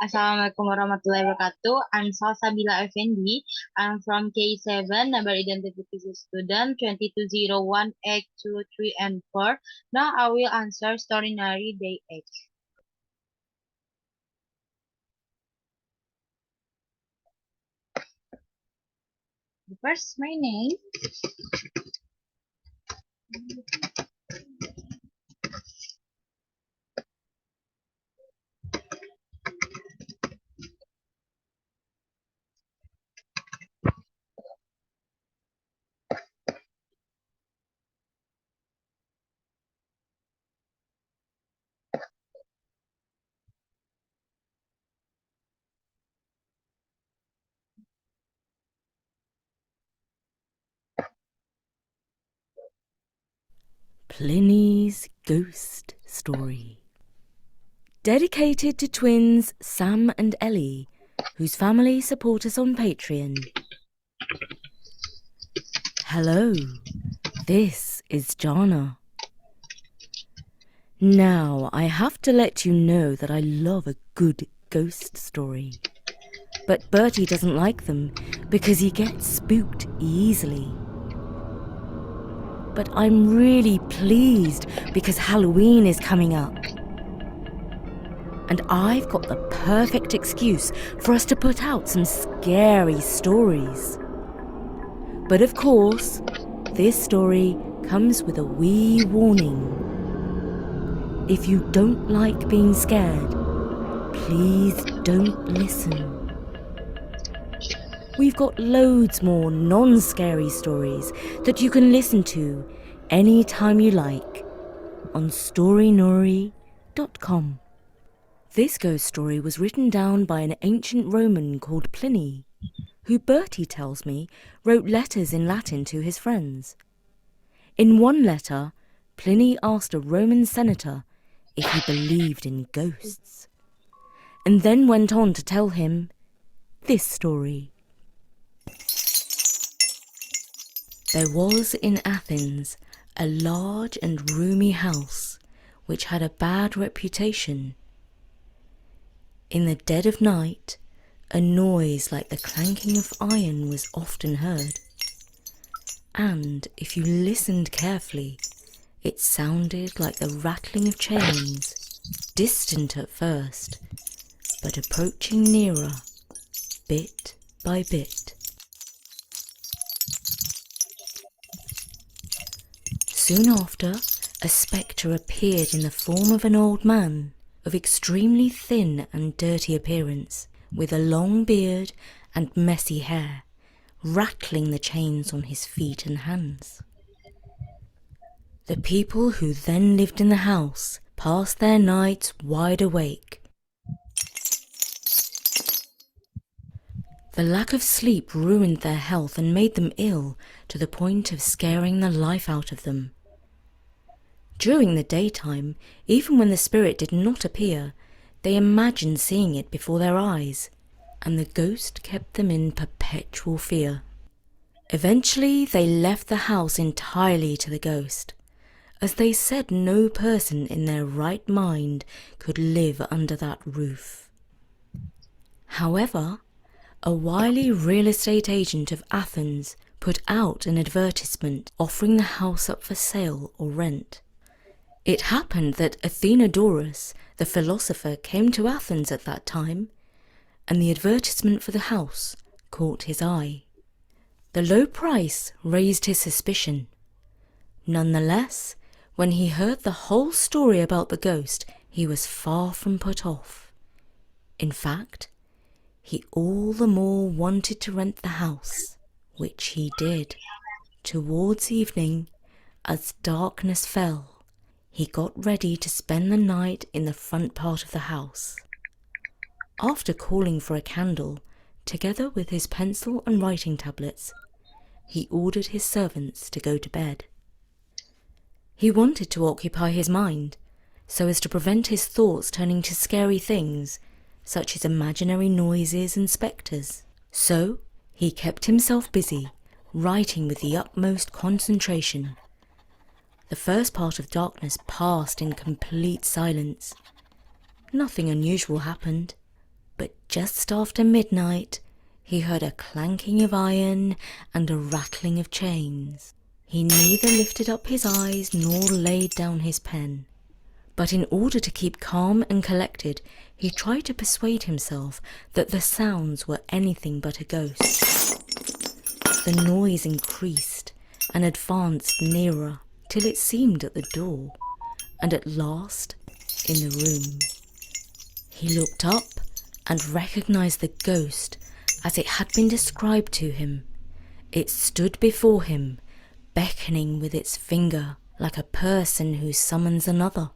Assalamualaikum warahmatullahi wabarakatuh. I'm Salsabila Effendi. I'm from K7, number identity student 220182 3 and 4. Now I will answer Storinary Day 8. First, my name. Pliny's Ghost Story. Dedicated to twins Sam and Ellie, whose family support us on Patreon. Hello, this is Jana. Now, I have to let you know that I love a good ghost story. But Bertie doesn't like them because he gets spooked easily. But I'm really pleased because Halloween is coming up. And I've got the perfect excuse for us to put out some scary stories. But of course, this story comes with a wee warning. If you don't like being scared, please don't listen. We've got loads more non-scary stories that you can listen to anytime you like on storynori.com. This ghost story was written down by an ancient Roman called Pliny, who Bertie tells me wrote letters in Latin to his friends. In one letter, Pliny asked a Roman senator if he believed in ghosts, and then went on to tell him this story. There was in Athens a large and roomy house which had a bad reputation. In the dead of night, a noise like the clanking of iron was often heard, and if you listened carefully, it sounded like the rattling of chains, distant at first, but approaching nearer, bit by bit. Soon after, a spectre appeared in the form of an old man, of extremely thin and dirty appearance, with a long beard and messy hair, rattling the chains on his feet and hands. The people who then lived in the house passed their nights wide awake. The lack of sleep ruined their health and made them ill to the point of scaring the life out of them. During the daytime, even when the spirit did not appear, they imagined seeing it before their eyes, and the ghost kept them in perpetual fear. Eventually, they left the house entirely to the ghost, as they said no person in their right mind could live under that roof. However, a wily real estate agent of Athens put out an advertisement offering the house up for sale or rent. It happened that Athenodorus, the philosopher, came to Athens at that time, and the advertisement for the house caught his eye. The low price raised his suspicion. Nonetheless, when he heard the whole story about the ghost, he was far from put off. In fact, he all the more wanted to rent the house, which he did. Towards evening, as darkness fell, he got ready to spend the night in the front part of the house. After calling for a candle, together with his pencil and writing tablets, he ordered his servants to go to bed. He wanted to occupy his mind, so as to prevent his thoughts turning to scary things, such as imaginary noises and spectres. So he kept himself busy, writing with the utmost concentration. The first part of darkness passed in complete silence. Nothing unusual happened. just after midnight, he heard a clanking of iron and a rattling of chains. He neither lifted up his eyes nor laid down his pen. But in order to keep calm and collected, he tried to persuade himself that the sounds were anything but a ghost. The noise increased and advanced nearer till it seemed at the door, and at last in the room. He looked up and recognized the ghost as it had been described to him. It stood before him, beckoning with its finger like a person who summons another.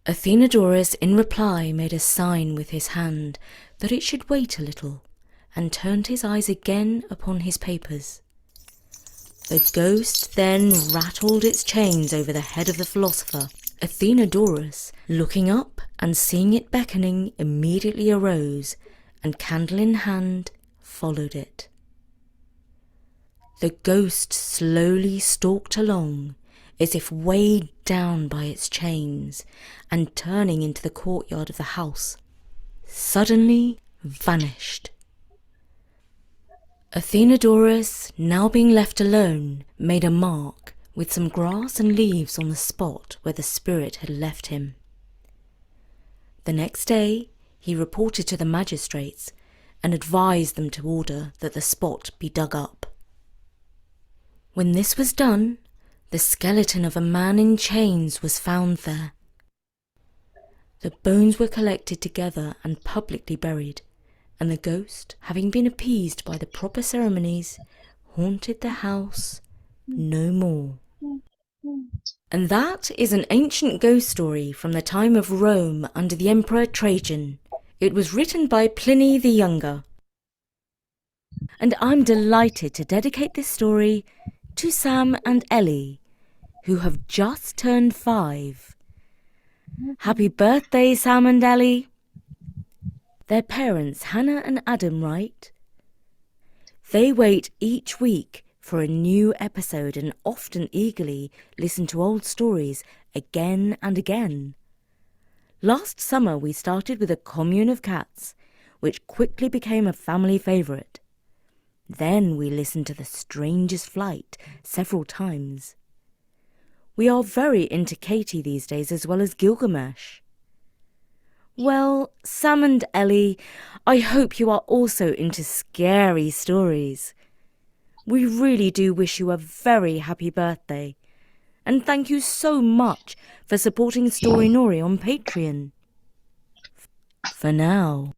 Athenodorus in reply made a sign with his hand that it should wait a little, and turned his eyes again upon his papers. The ghost then rattled its chains over the head of the philosopher. Athenodorus, looking up and seeing it beckoning, immediately arose, and candle in hand followed it. The ghost slowly stalked along, as if weighed down by its chains, and turning into the courtyard of the house, suddenly vanished. Athenodorus, now being left alone, made a mark with some grass and leaves on the spot where the spirit had left him. The next day he reported to the magistrates and advised them to order that the spot be dug up. When this was done, the skeleton of a man in chains was found there. The bones were collected together and publicly buried, and the ghost, having been appeased by the proper ceremonies, haunted the house no more. And that is an ancient ghost story from the time of Rome under the Emperor Trajan. It was written by Pliny the Younger. And I'm delighted to dedicate this story to Sam and Ellie, who have just turned 5. Happy birthday, Sam and Ellie! Their parents, Hannah and Adam, write, they wait each week for a new episode and often eagerly listen to old stories again and again. Last summer we started with A Commune of Cats, which quickly became a family favourite. Then we listened to The Strangest Flight several times. We are very into Katie these days as well as Gilgamesh. Well, Sam and Ellie, I hope you are also into scary stories. We really do wish you a very happy birthday. And thank you so much for supporting Story Nori on Patreon. For now.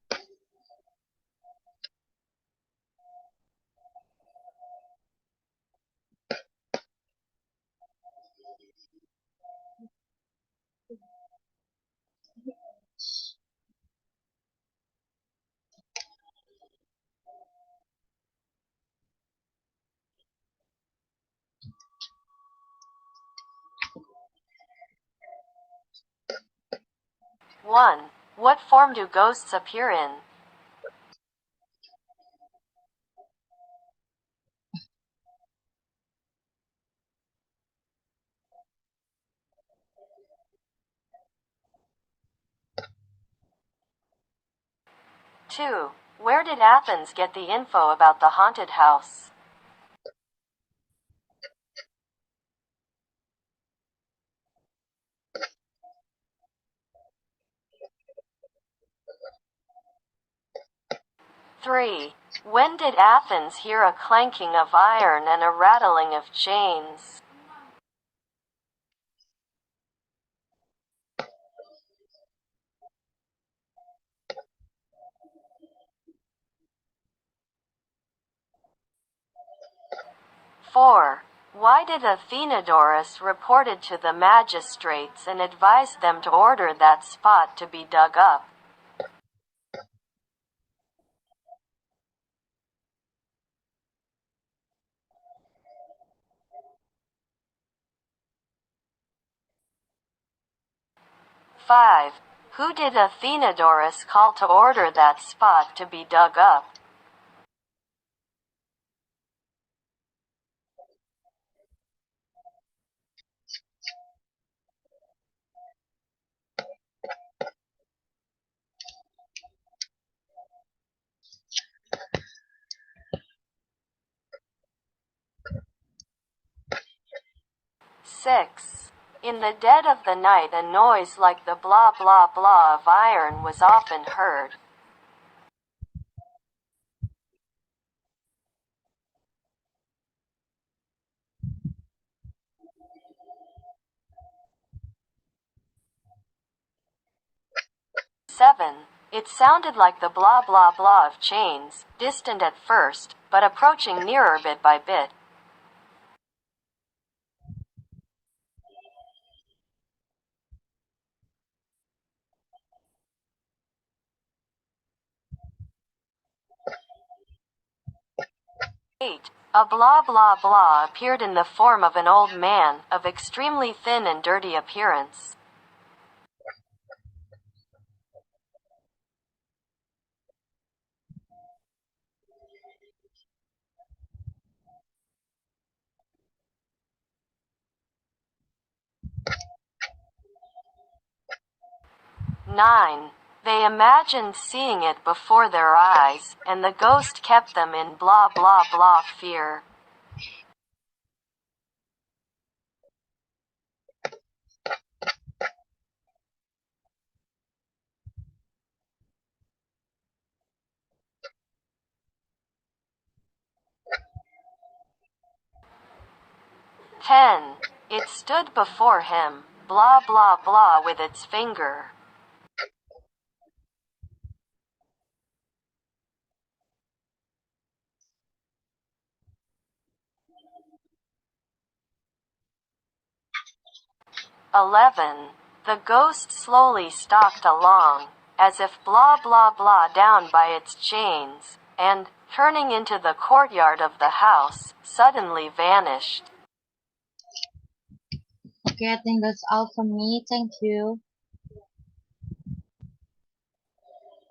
One. What form do ghosts appear in? Two. Where did Athens get the info about the haunted house? Three. When did Athens hear a clanking of iron and a rattling of chains? Four. Why did Athenodorus reported to the magistrates and advised them to order that spot to be dug up? Five. Who did Athenodorus call to order that spot to be dug up? 6. In the dead of the night a noise like the blah blah blah of iron was often heard. Seven. It sounded like the blah blah blah of chains, distant at first, but approaching nearer bit by bit. 8. A blah blah blah appeared in the form of an old man, of extremely thin and dirty appearance. 9. They imagined seeing it before their eyes, and the ghost kept them in blah blah blah fear. 10. It stood before him, blah blah blah with its finger. 11. The ghost slowly stalked along, as if blah blah blah down by its chains, and, turning into the courtyard of the house, suddenly vanished. Okay, I think that's all from me. Thank you.